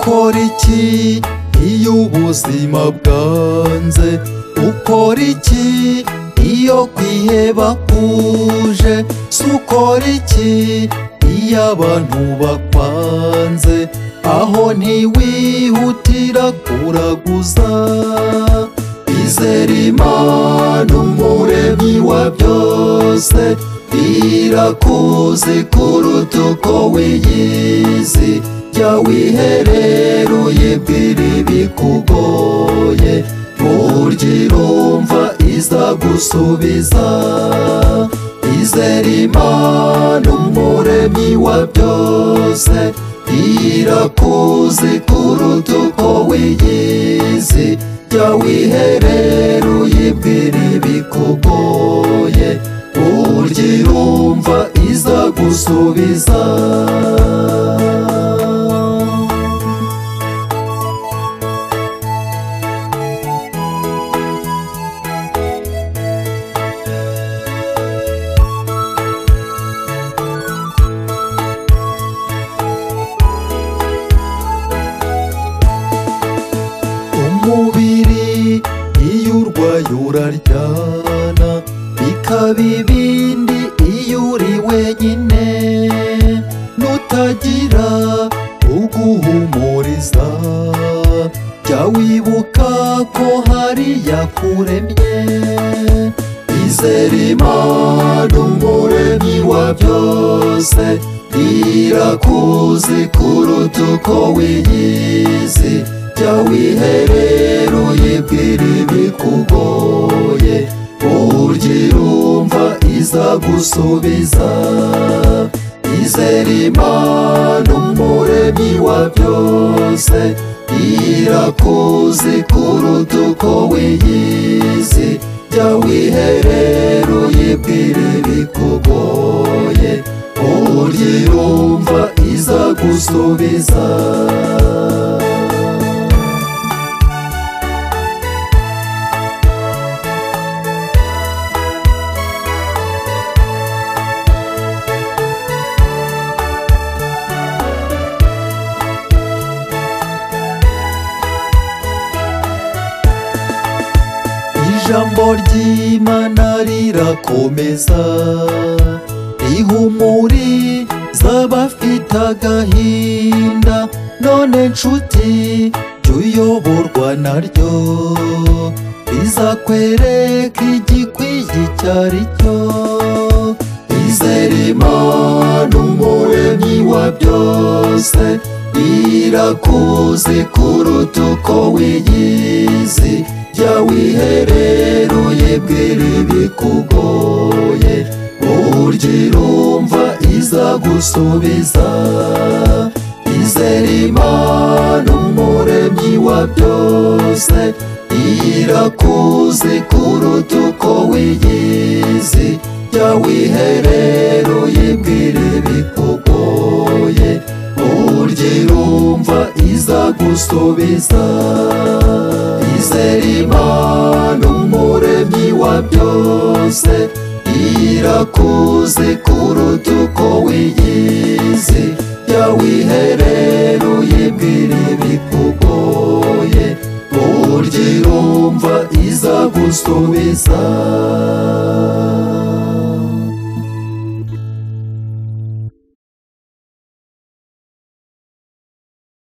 ukora iki iyo ubuzima bwanze? Ukora iki iyo kwiheba kuje? Se ukora iki iyo abantu bakwanze? Aho ntiwihutira kuraguza, izere Imana umuremyi wa byose, irakuzi kuruta uko wiyizi. Jya wiherera uyibwira ibikugoye, burya irumva izagusubiza. Izere Imana umuremyi wa byose, irakuzi kuruta uko wiyizi. Jya wiherera uyibwira ibikugoye, burya irumva izagusubiza. Umubiri iyo urwaye uraryana, bikaba ibindi iyo uri wenyine. Nutagira uguhumuriza, jya wibuka ko hari yakuremye. Izere Imana umuremyi wa byose, irakuzi kuruta uko wiyizi. Jya wiherera uyibwira ibikugoye, burya irumva izagusubiza. Izere Imana umuremyi wa byose, irakuzi kuruta uko wiyizi. Jya wiherera uyibwira ibikugoye, burya irumva izagusubiza. Ijambo ry'Imana rirakomeza, rihumuriza abafite agahinda. None nshuti, jya uyoborwa naryo, rizakwereka igikwiye icyo ari cyo. Izere Imana umuremyi wa byose, irakuzi kuruta uko wiyizi. Jya wiherera uyibwira ibikugoye, burya irumva izagusubiza. Izere Imana umuremyi wa byose, irakuzi kuruta uko wiyizi. Jya wiherera uyibwira ibikugoye, burya irumva izagusubiza. Izere Imana umuremyi wa byose, irakuzi kuruta uko wiyizi. Jya wiherera uyibwira ibikugoye, burya irumva izagusubiza.